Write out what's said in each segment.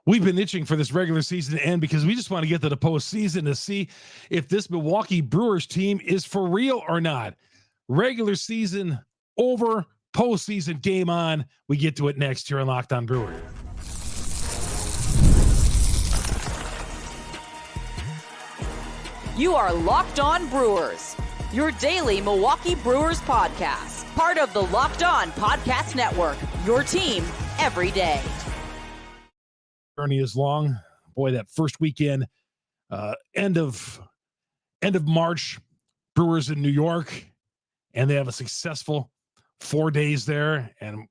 We've been itching for this regular season to end because we just want to get to the postseason to see if this Milwaukee Brewers team is for real or not. Regular season over, postseason game on. We get to it next here on Locked On Brewers. You are Locked On Brewers, your daily Milwaukee Brewers podcast. Part of the Locked On Podcast Network, your team every day. Journey is long. Boy, that first weekend, end of March, Brewers in New York, and they have a successful 4 days there. And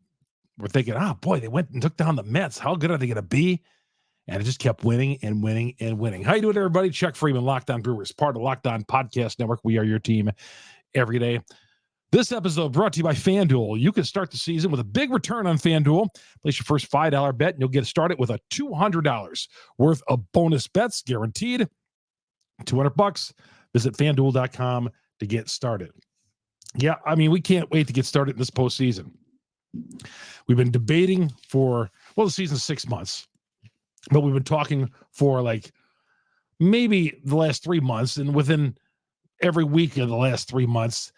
we're thinking, boy, they went and took down the Mets. How good are they going to be? And it just kept winning and winning and winning. How you doing, everybody? Chuck Freeman, Locked On Brewers, part of Locked On Podcast Network. We are your team every day. This episode brought to you by FanDuel. You can start the season with a big return on FanDuel. Place your first $5 bet, and you'll get started with a $200 worth of bonus bets guaranteed. $200. Visit FanDuel.com to get started. Yeah, I mean, we can't wait to get started in this postseason. We've been debating for, the season's 6 months, but we've been talking for like maybe the last 3 months, and within every week of the last 3 months,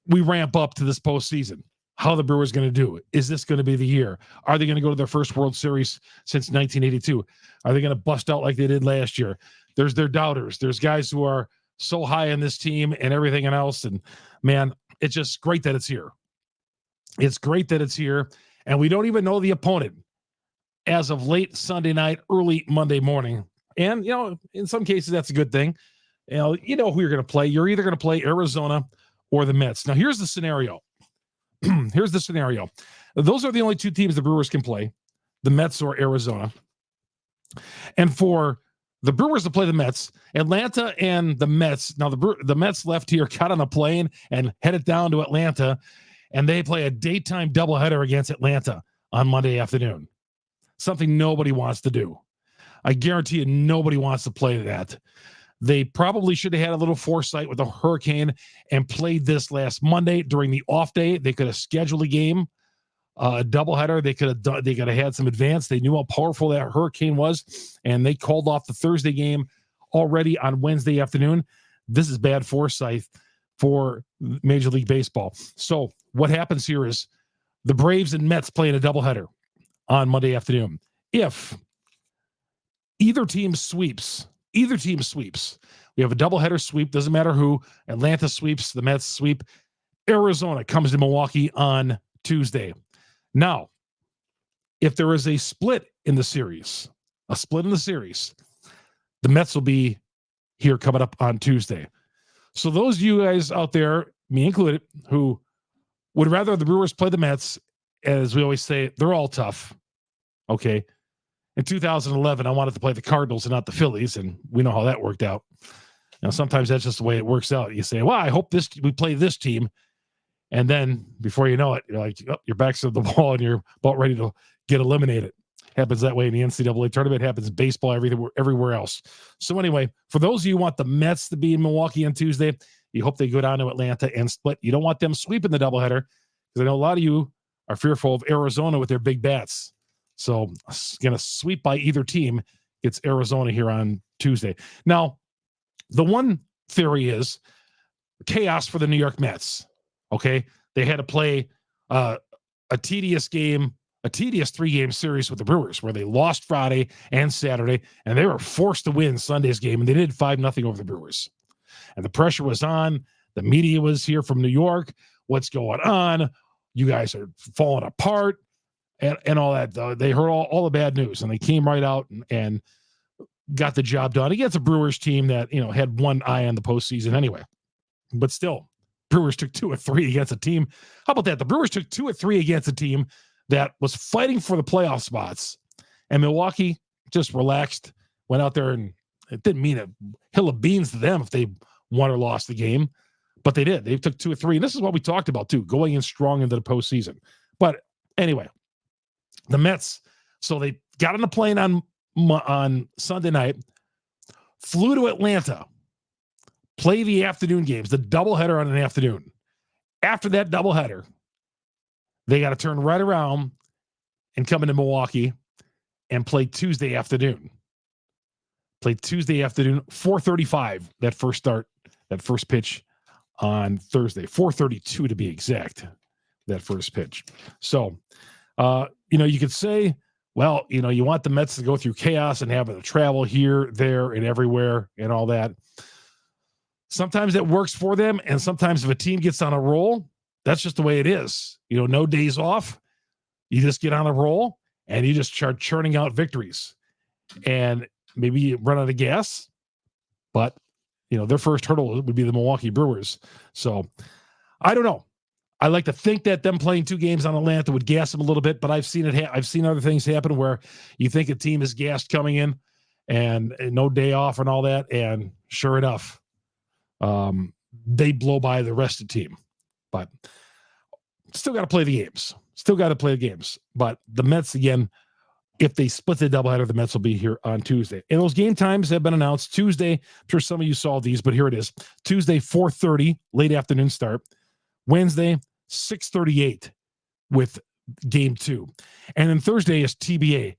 we ramp up to this postseason. How the Brewers going to do? Is this going to be the year? Are they going to go to their first World Series since 1982? Are they going to bust out like they did last year? There's their doubters. There's guys who are so high on this team and everything else. And man, it's just great that it's here. It's great that it's here. And we don't even know the opponent as of late Sunday night, early Monday morning. And, in some cases, that's a good thing. You know who you're going to play. You're either going to play Arizona or the Mets. Now, here's the scenario. Those are the only two teams the Brewers can play, the Mets or Arizona. And for the Brewers to play the Mets, Atlanta and the Mets. Now, the Mets left here, got on a plane, and headed down to Atlanta, and they play a daytime doubleheader against Atlanta on Monday afternoon. Something nobody wants to do. I guarantee you nobody wants to play that. They probably should have had a little foresight with the hurricane and played this last Monday during the off day. They could have scheduled a game, a doubleheader. They could have had some advance. They knew how powerful that hurricane was, and they called off the Thursday game already on Wednesday afternoon. This is bad foresight for Major League Baseball. So what happens here is the Braves and Mets play in a doubleheader on Monday afternoon. If either team sweeps, we have a doubleheader sweep. Doesn't matter who. Atlanta sweeps, the Mets sweep. Arizona comes to Milwaukee on Tuesday. Now, if there is a split in the series, the Mets will be here coming up on Tuesday. So those of you guys out there, me included, who would rather the Brewers play the Mets, as we always say, they're all tough. Okay. In 2011, I wanted to play the Cardinals and not the Phillies, and we know how that worked out. Now, sometimes that's just the way it works out. You say, well, I hope we play this team. And then before you know it, you're like, your back's to the wall and you're about ready to get eliminated. Happens that way in the NCAA tournament. Happens in baseball, everywhere else. So anyway, for those of you who want the Mets to be in Milwaukee on Tuesday, you hope they go down to Atlanta and split. You don't want them sweeping the doubleheader, because I know a lot of you are fearful of Arizona with their big bats. So going to sweep by either team. It's Arizona here on Tuesday. Now, the one theory is chaos for the New York Mets. Okay. They had to play a tedious 3-game series with the Brewers, where they lost Friday and Saturday, and they were forced to win Sunday's game, and they did 5-0 over the Brewers. And the pressure was on. The media was here from New York. What's going on? You guys are falling apart. And all that. They heard all the bad news, and they came right out and got the job done against a Brewers team that, had one eye on the postseason anyway. But still, Brewers took 2 or 3 against a team. How about that? The Brewers took 2 or 3 against a team that was fighting for the playoff spots. And Milwaukee just relaxed, went out there, and it didn't mean a hill of beans to them if they won or lost the game. But they did. They took 2 or 3. And this is what we talked about, too, going in strong into the postseason. But anyway, the Mets, so they got on the plane on Sunday night, flew to Atlanta, play the afternoon games, the doubleheader on an afternoon. After that doubleheader, they got to turn right around and come into Milwaukee and play Tuesday afternoon. Play Tuesday afternoon, 4:35, that first pitch on Thursday, 4:32 to be exact, that first pitch. So, you could say, well, you want the Mets to go through chaos and have to travel here, there, and everywhere and all that. Sometimes it works for them, and sometimes if a team gets on a roll, that's just the way it is. No days off. You just get on a roll, and you just start churning out victories. And maybe you run out of gas, but, their first hurdle would be the Milwaukee Brewers. So, I don't know. I like to think that them playing 2 games on Atlanta would gas them a little bit, but I've seen I've seen other things happen where you think a team is gassed coming in and no day off and all that, and sure enough, they blow by the rest of the team. But still got to play the games. But the Mets, again, if they split the doubleheader, the Mets will be here on Tuesday. And those game times have been announced. Tuesday, I'm sure some of you saw these, but here it is. Tuesday, 4:30, late afternoon start. Wednesday, 6:38 with game 2. And then Thursday is TBA.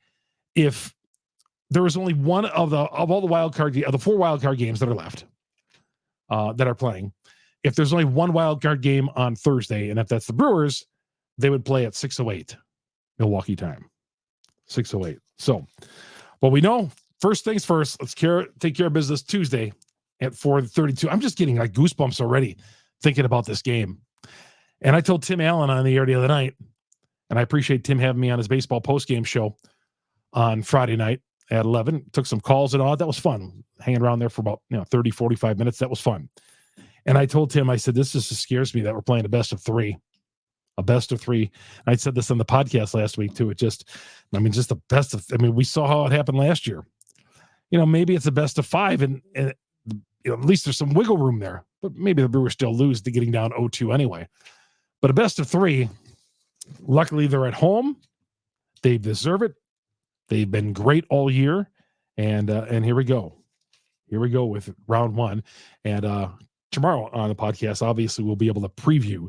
If there is only one of all the wild card, of the 4 wild card games that are left, that are playing, if there's only one wild card game on Thursday, and if that's the Brewers, they would play at 6:08 Milwaukee time. 6:08. So, well, we know, first things first, let's take care of business Tuesday at 4:32. I'm just getting like goosebumps already thinking about this game. And I told Tim Allen on the air the other night, and I appreciate Tim having me on his baseball postgame show on Friday night at 11. Took some calls and all. That was fun. Hanging around there for about 30, 45 minutes. That was fun. And I told Tim, I said, this just scares me that we're playing a best of 3. A best of 3. I said this on the podcast last week too. Just the best of, we saw how it happened last year. Maybe it's a best of 5 and at least there's some wiggle room there, but maybe the Brewers still lose to getting down 0-2 anyway. But a best of 3, luckily they're at home. They deserve it. They've been great all year. And here we go. Here we go with round 1. And tomorrow on the podcast, obviously we'll be able to preview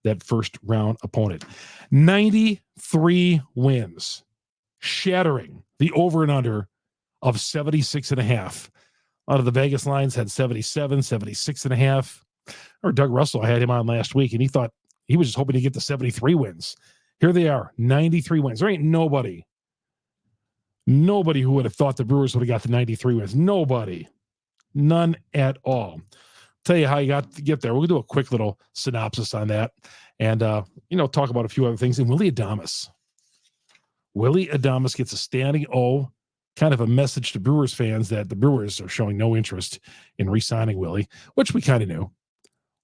that first round opponent. 93 wins, shattering the over and under of 76.5. A lot of the Vegas lines had 77, 76.5. Or Doug Russell, I had him on last week, and he thought he was just hoping to get to 73 wins. Here they are, 93 wins. There ain't nobody who would have thought the Brewers would have got to 93 wins. Nobody. None at all. Tell you how you got to get there. We'll do a quick little synopsis on that and, talk about a few other things. And Willy Adames gets a standing O, kind of a message to Brewers fans that the Brewers are showing no interest in re-signing Willy, which we kind of knew.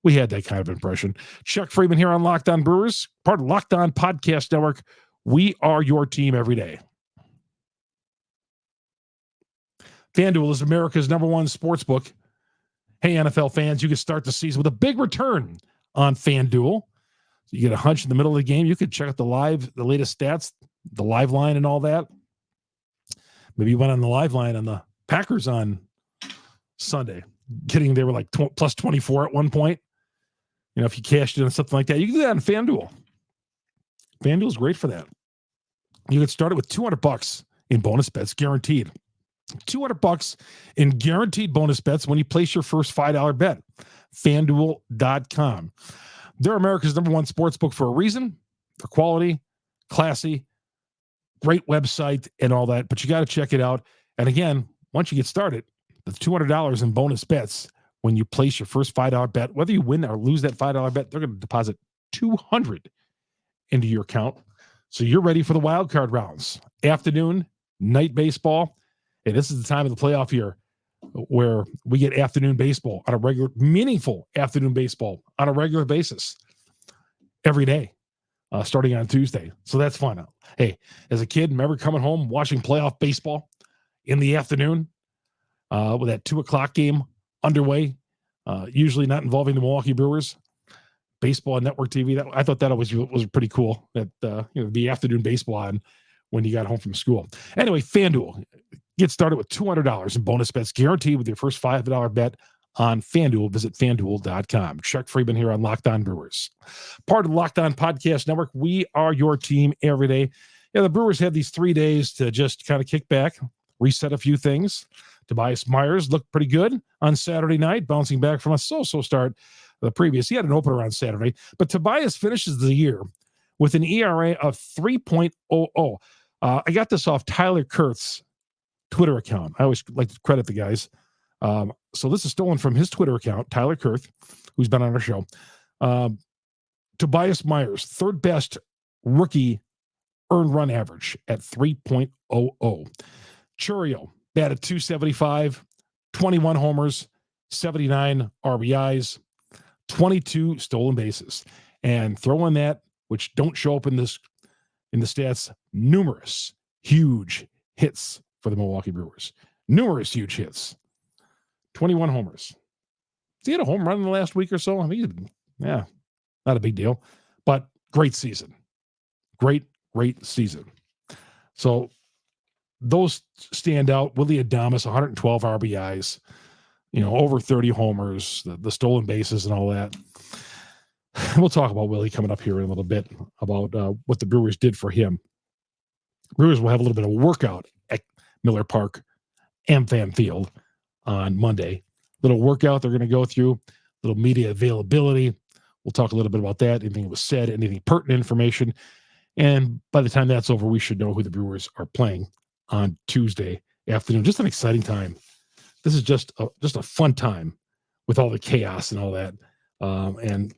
We had that kind of impression. Chuck Freeman here on Locked On Brewers, part of Locked On Podcast Network. We are your team every day. FanDuel is America's #1 sports book. Hey, NFL fans, you can start the season with a big return on FanDuel. You get a hunch in the middle of the game. You could check out the latest stats, the live line and all that. Maybe you went on the live line on the Packers on Sunday. They were like plus 24 at one point. If you cashed in on something like that, you can do that on FanDuel. FanDuel's great for that. You can start it with $200 in bonus bets, guaranteed. $200 in guaranteed bonus bets when you place your first $5 bet. FanDuel.com. They're America's #1 sports book for a reason. They're quality, classy, great website, and all that. But you got to check it out. And again, once you get started, the $200 in bonus bets when you place your first $5 bet, whether you win or lose that $5 bet, they're going to deposit $200 into your account. So you're ready for the wild card rounds. Afternoon, night baseball. Hey, this is the time of the playoff year where we get afternoon baseball on a regular, meaningful afternoon baseball on a regular basis every day, starting on Tuesday. So that's fun. Hey, as a kid, remember coming home, watching playoff baseball in the afternoon with that 2:00 game underway, usually not involving the Milwaukee Brewers. Baseball on network TV. I thought that always was pretty cool. That the afternoon baseball on when you got home from school. Anyway, FanDuel. Get started with $200 in bonus bets guaranteed with your first $5 bet on FanDuel. Visit FanDuel.com. Chuck Freeman here on Locked On Brewers. Part of the Locked On Podcast Network. We are your team every day. the Brewers had these 3 days to just kind of kick back, reset a few things. Tobias Myers looked pretty good on Saturday night, bouncing back from a so-so start the previous. He had an opener on Saturday, but Tobias finishes the year with an ERA of 3.00. I got this off Tyler Kurth's Twitter account. I always like to credit the guys. So this is stolen from his Twitter account, Tyler Kurth, who's been on our show. Tobias Myers, third best rookie earned run average at 3.00. Chourio batted .275, 21 homers, 79 RBIs, 22 stolen bases. And throw in that, which don't show up in the stats, numerous huge hits for the Milwaukee Brewers. Numerous huge hits. 21 homers. He had a home run in the last week or so. I mean, yeah, not a big deal, but great season. Great season. So those stand out. Willy Adames, 112 RBIs, over 30 homers, the stolen bases and all that. We'll talk about Willie coming up here in a little bit about what the Brewers did for him. Brewers will have a little bit of workout at Miller Park and FanDuel on Monday. Little workout they're going to go through, little media availability. We'll talk a little bit about that, anything that was said, anything pertinent information. And by the time that's over, we should know who the Brewers are playing on Tuesday afternoon. Just an exciting time. This is just a fun time with all the chaos and all that. And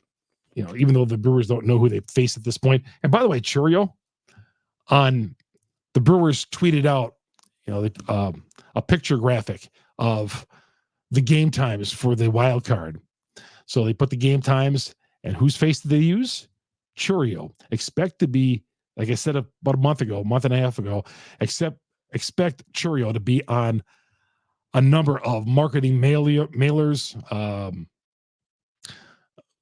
even though the Brewers don't know who they face at this point. And by the way, Chourio, on the Brewers tweeted out, a picture graphic of the game times for the wild card. So they put the game times and whose face did they use? Chourio. Expect to be, like I said about a month and a half ago, expect Chourio to be on a number of marketing mailers,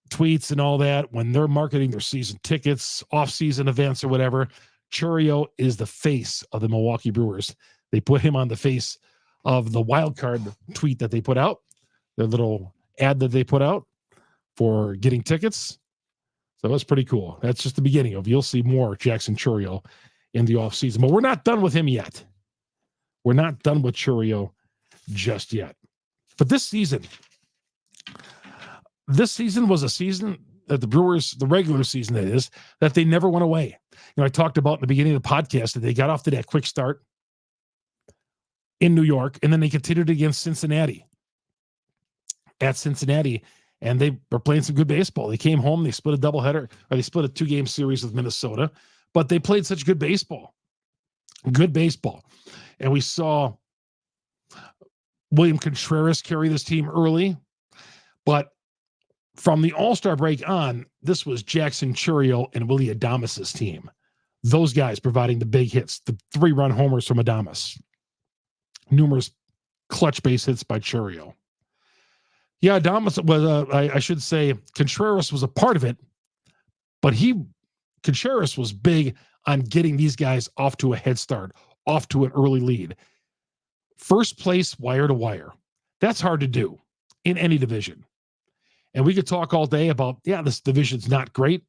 tweets and all that when they're marketing their season tickets, off-season events or whatever. Chourio is the face of the Milwaukee Brewers. They put him on the face of the wild card tweet that they put out, their little ad that they put out for getting tickets. So that's pretty cool. That's just the beginning of, you'll see more Jackson Chourio in the offseason. But we're not done with him yet. We're not done with Chourio just yet. But this season was a season that the Brewers, the regular season that is, that they never went away. I talked about in the beginning of the podcast that they got off to that quick start in New York, and then they continued against Cincinnati. At Cincinnati, and they were playing some good baseball. They came home, they split a doubleheader, or they split a 2-game series with Minnesota, but they played such good baseball. Good baseball. And we saw William Contreras carry this team early, but from the All-Star break on, this was Jackson Chourio and Willy Adames' team. Those guys providing the big hits, the 3-run homers from Adames, numerous clutch base hits by Chourio. Yeah, Adames was, I should say, Contreras was a part of it, but Contreras was big on getting these guys off to a head start, off to an early lead. First place, wire to wire. That's hard to do in any division. And we could talk all day about, this division's not great.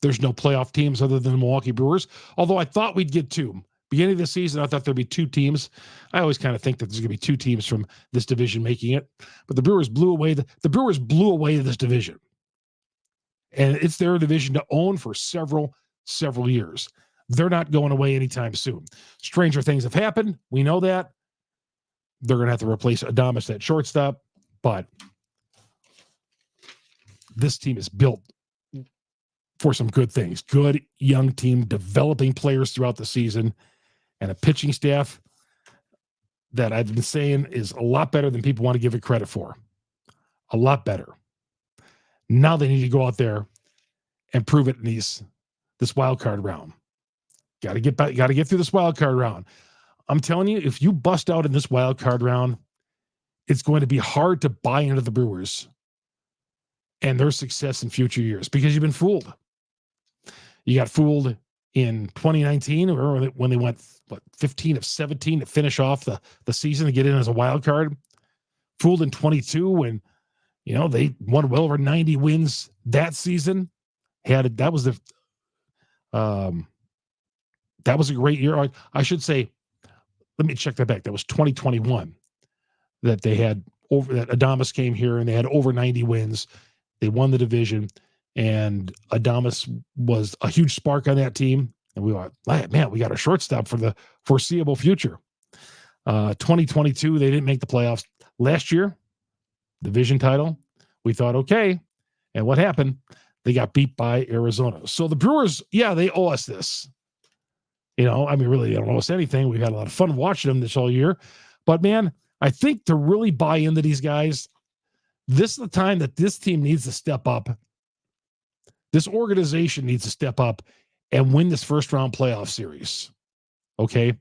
There's no playoff teams other than the Milwaukee Brewers, although I thought we'd get 2. Beginning of the season, I thought there'd be 2 teams. I always kind of think that there's going to be 2 teams from this division making it, but the Brewers blew away this division, and it's their division to own for several years. They're not going away anytime soon. Stranger things have happened. We know that. They're going to have to replace Adames at shortstop, but this team is built for some good things. Good young team, developing players throughout the season, and a pitching staff that I've been saying is a lot better than people want to give it credit for. A lot better. Now they need to go out there and prove it in this wild card round. Got to get through this wild card round. I'm telling you, if you bust out in this wild card round, it's going to be hard to buy into the Brewers and their success in future years because you've been fooled. You got fooled in 2019, or when they went 15 of 17 to finish off the season to get in as a wild card. Fooled in 22 when they won well over 90 wins that season. That was the that was a great year. I should say, let me check that back. That was 2021 that they had that Adames came here and they had over 90 wins. They won the division, and Adames was a huge spark on that team. And we thought, man, we got a shortstop for the foreseeable future. 2022, they didn't make the playoffs. Last year, division title, we thought, okay. And what happened? They got beat by Arizona. So the Brewers, yeah, they owe us this. Really, they don't owe us anything. We've had a lot of fun watching them this whole year. But, man, I think to really buy into these guys, this is the time that this team needs to step up. This organization needs to step up and win this first-round playoff series. Okay?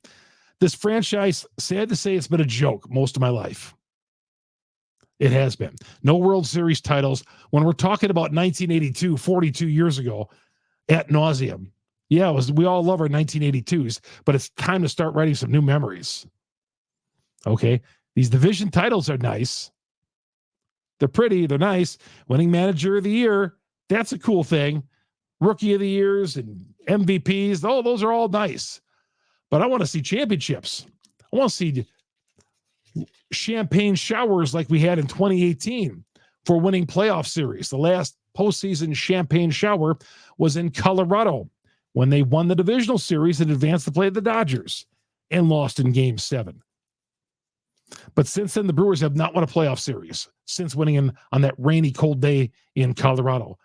This franchise, sad to say, it's been a joke most of my life. It has been. No World Series titles. When we're talking about 1982, 42 years ago, ad nauseum. Yeah, we all love our 1982s, but it's time to start writing some new memories. Okay? These division titles are nice. They're pretty. They're nice. Winning Manager of the Year, that's a cool thing. Rookie of the Years and MVPs, those are all nice. But I want to see championships. I want to see champagne showers like we had in 2018 for winning playoff series. The last postseason champagne shower was in Colorado when they won the divisional series and advanced to play the Dodgers and lost in Game 7. But since then, the Brewers have not won a playoff series since winning on that rainy, cold day in Colorado.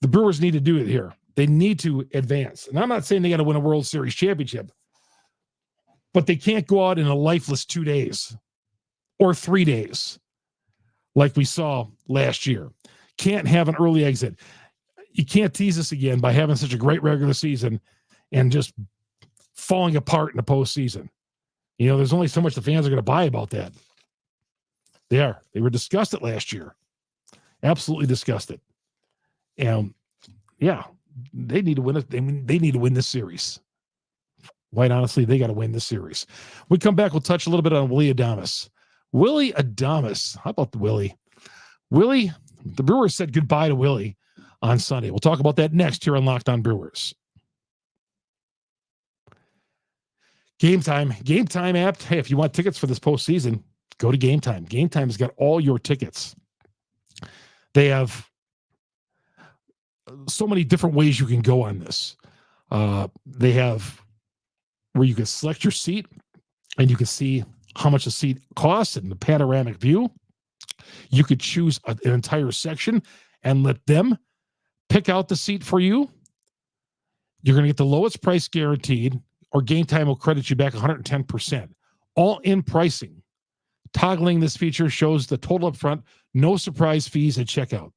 The Brewers need to do it here. They need to advance. And I'm not saying they got to win a World Series championship, but they can't go out in a lifeless 2 days or 3 days like we saw last year. Can't have an early exit. You can't tease us again by having such a great regular season and just falling apart in the postseason. There's only so much the fans are going to buy about that. They were disgusted last year. Absolutely disgusted. And yeah, they need to win it. They need to win this series. Quite honestly, they got to win this series. We come back, we'll touch a little bit on Willy Adames. Willy Adames. How about the Willy? Willy, the Brewers said goodbye to Willy on Sunday. We'll talk about that next here on Locked On Brewers. Gametime app. Hey, if you want tickets for this postseason, go to Gametime. Gametime has got all your tickets. They have so many different ways you can go on this. They have where you can select your seat and you can see how much the seat costs and the panoramic view. You could choose an entire section and let them pick out the seat for you. You're going to get the lowest price guaranteed, or Gametime will credit you back 110%. All in pricing. Toggling this feature shows the total up front, no surprise fees at checkout.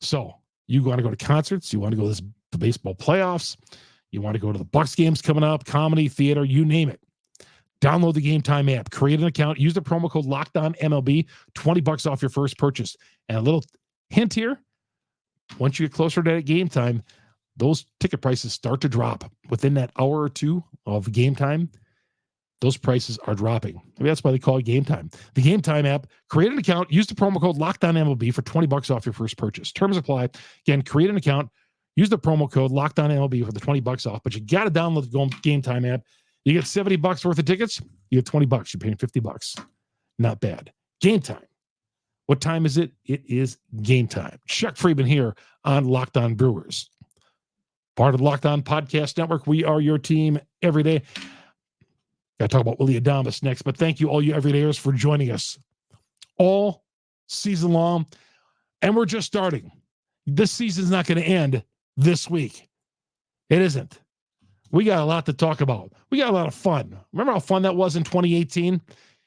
So you want to go to concerts, you want to go to the baseball playoffs, you want to go to the Bucks games coming up, comedy, theater, you name it. Download the Gametime app, create an account, use the promo code LOCKEDONMLB, $20 off your first purchase. And a little hint here, once you get closer to that Gametime, those ticket prices start to drop within that hour or two of Gametime. Those prices are dropping. Maybe that's why they call it Gametime. The Gametime app, create an account, use the promo code LOCKEDONMLB for $20 off your first purchase. Terms apply. Again, create an account, use the promo code LOCKEDONMLB for the $20 off, but you got to download the Gametime app. You get $70 worth of tickets, you get $20. You're paying $50. Not bad. Gametime. What time is it? It is game time. Chuck Freeman here on Locked On Brewers. Part of the Locked On Podcast Network. We are your team every day. Got to talk about Willy Adames next, but thank you, all you everydayers, for joining us all season long. And we're just starting. This season's not going to end this week. It isn't. We got a lot to talk about. We got a lot of fun. Remember how fun that was in 2018?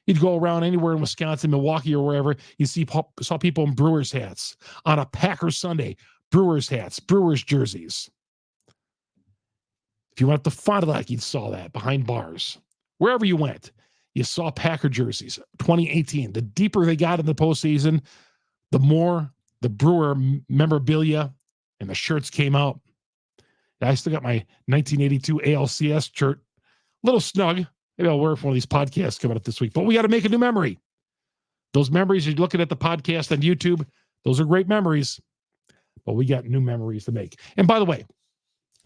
You'd go around anywhere in Wisconsin, Milwaukee, or wherever. You saw people in Brewers hats. On a Packers Sunday, Brewers hats, Brewers jerseys. If you went up to Fond du Lac, you saw that behind bars. Wherever you went, you saw Packer jerseys. 2018, the deeper they got in the postseason, the more the Brewer memorabilia and the shirts came out. I still got my 1982 ALCS shirt. A little snug. Maybe I'll wear it for one of these podcasts coming up this week. But we got to make a new memory. Those memories, you're looking at the podcast on YouTube, those are great memories. But we got new memories to make. And by the way,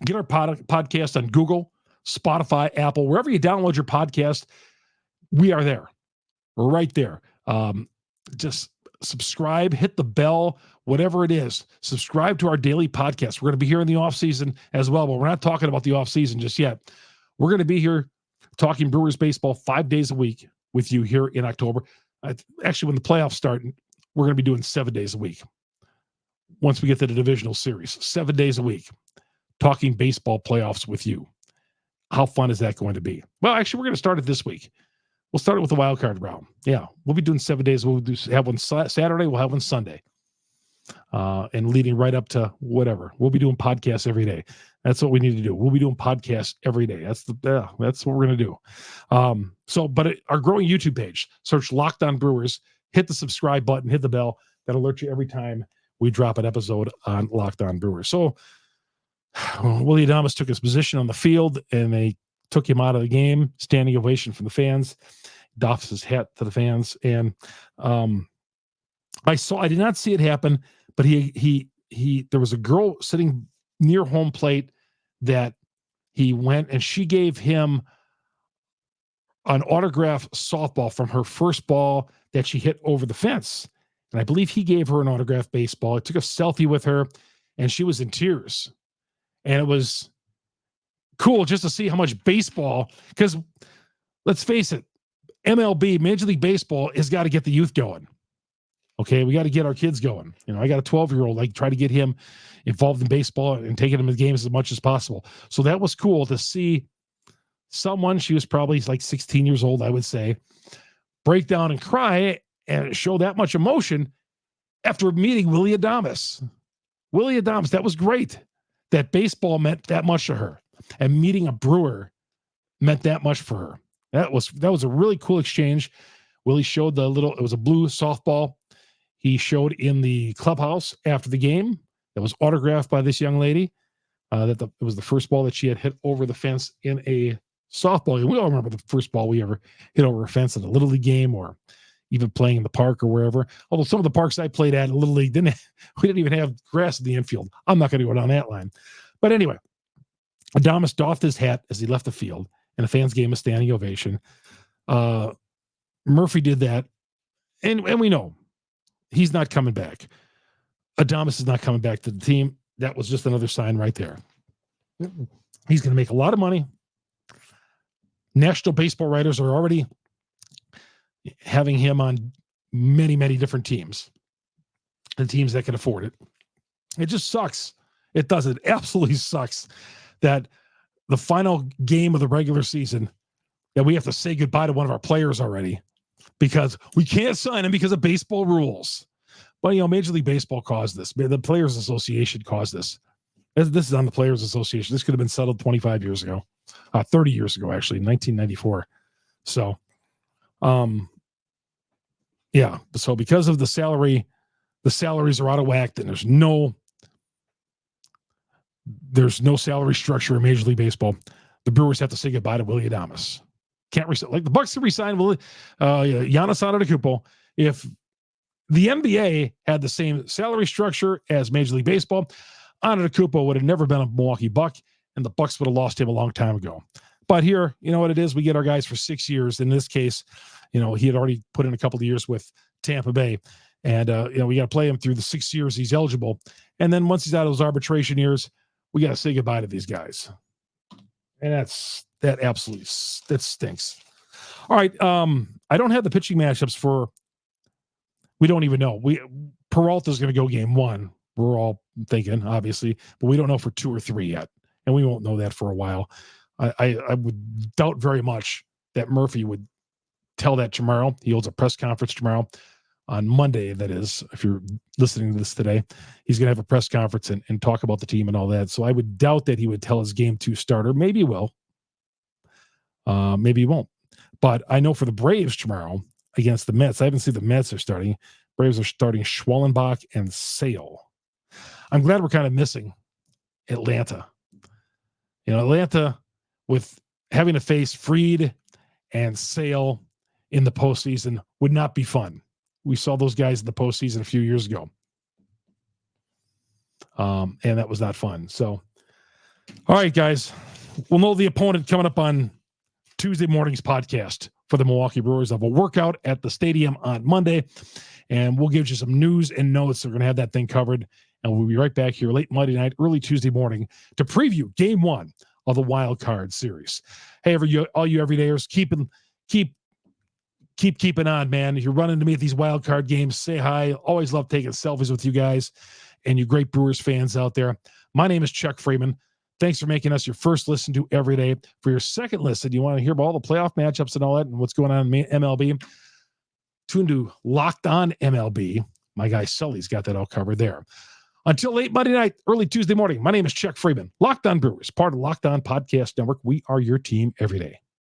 get our podcast on Google, Spotify, Apple, wherever you download your podcast, we are there. We're right there. Just subscribe, hit the bell, whatever it is. Subscribe to our daily podcast. We're going to be here in the off season as well, but we're not talking about the off season just yet. We're going to be here talking Brewers baseball 5 days a week with you here in October. Actually, when the playoffs start, we're going to be doing 7 days a week. Once we get to the divisional series, 7 days a week, talking baseball playoffs with you. How fun is that going to be? Well, actually, we're going to start it this week. We'll start it with the wild card round. Yeah, we'll be doing 7 days. We'll have one Saturday. We'll have one Sunday. And leading right up to whatever. We'll be doing podcasts every day. That's what we need to do. We'll be doing podcasts every day. That's what we're going to do. Our growing YouTube page, search Locked On Brewers, hit the subscribe button, hit the bell. That'll alert you every time we drop an episode on Locked On Brewers. So Willy Adames took his position on the field and they took him out of the game. Standing ovation from the fans. Doffs his hat to the fans. And I did not see it happen, but there was a girl sitting near home plate that he went and she gave him an autographed softball from her first ball that she hit over the fence. And I believe he gave her an autographed baseball. I took a selfie with her and she was in tears. And it was cool just to see how much baseball, because let's face it, MLB, Major League Baseball, has got to get the youth going. Okay, we got to get our kids going. I got a 12-year-old. I try to get him involved in baseball and taking him to games as much as possible. So that was cool to see someone, she was probably like 16 years old, I would say, break down and cry and show that much emotion after meeting Willy Adames. Willy Adames, that was great. That baseball meant that much to her. And meeting a Brewer meant that much for her. That was a really cool exchange. Willie showed it was a blue softball he showed in the clubhouse after the game that was autographed by this young lady. It was the first ball that she had hit over the fence in a softball. We all remember the first ball we ever hit over a fence at a Little League game or even playing in the park or wherever. Although some of the parks I played at in Little League, we didn't even have grass in the infield. I'm not going to go down that line. But anyway, Adames doffed his hat as he left the field, and the fans gave him a standing ovation. Murphy did that, and we know he's not coming back. Adames is not coming back to the team. That was just another sign right there. He's going to make a lot of money. National baseball writers are already having him on many, many different teams, the teams that can afford it. It just sucks. It does. It absolutely sucks that the final game of the regular season that we have to say goodbye to one of our players already because we can't sign him because of baseball rules. But, Major League Baseball caused this. The Players Association caused this. This is on the Players Association. This could have been settled 25 years ago, 30 years ago, actually, in 1994. So, yeah. So because of the salaries are out of whack, and there's no salary structure in Major League Baseball. The Brewers have to say goodbye to Willy Adames. Can't resign. Like the Bucks can resign Giannis Antetokounmpo. If the NBA had the same salary structure as Major League Baseball, Antetokounmpo would have never been a Milwaukee Buck, and the Bucks would have lost him a long time ago. But here, you know what it is? We get our guys for 6 years. In this case, he had already put in a couple of years with Tampa Bay. And, we got to play him through the 6 years he's eligible. And then once he's out of those arbitration years, we got to say goodbye to these guys. And that stinks. All right. I don't have the pitching matchups we don't even know. Peralta's going to go game 1. We're all thinking, obviously, but we don't know for 2 or 3 yet. And we won't know that for a while. I would doubt very much that Murphy would tell that tomorrow. He holds a press conference tomorrow on Monday. That is, if you're listening to this today, he's going to have a press conference and talk about the team and all that. So I would doubt that he would tell his game 2 starter. Maybe he will. Maybe he won't. But I know for the Braves tomorrow against the Mets, I haven't seen the Mets are starting. Braves are starting Schwallenbach and Sale. I'm glad we're kind of missing Atlanta. Atlanta with having to face Fried and Sale in the postseason would not be fun. We saw those guys in the postseason a few years ago. And that was not fun. So, all right, guys, We'll know the opponent coming up on Tuesday morning's podcast for the Milwaukee Brewers. Of a workout at the stadium on Monday, and we'll give you some news and notes. We're going to have that thing covered, and we'll be right back here late Monday night, early Tuesday morning to preview Game 1 of the Wild Card Series. Hey, all you everydayers, keep keeping on, man. If you're running to me at these Wild Card games, say hi. Always love taking selfies with you guys and you great Brewers fans out there. My name is Chuck Freeman. Thanks for making us your first listen to every day. For your second listen, you want to hear about all the playoff matchups and all that and what's going on in MLB, tune to Locked On MLB. My guy Sully's got that all covered there. Until late Monday night, early Tuesday morning, my name is Chuck Freeman. Locked On Brewers, part of Locked On Podcast Network. We are your team every day.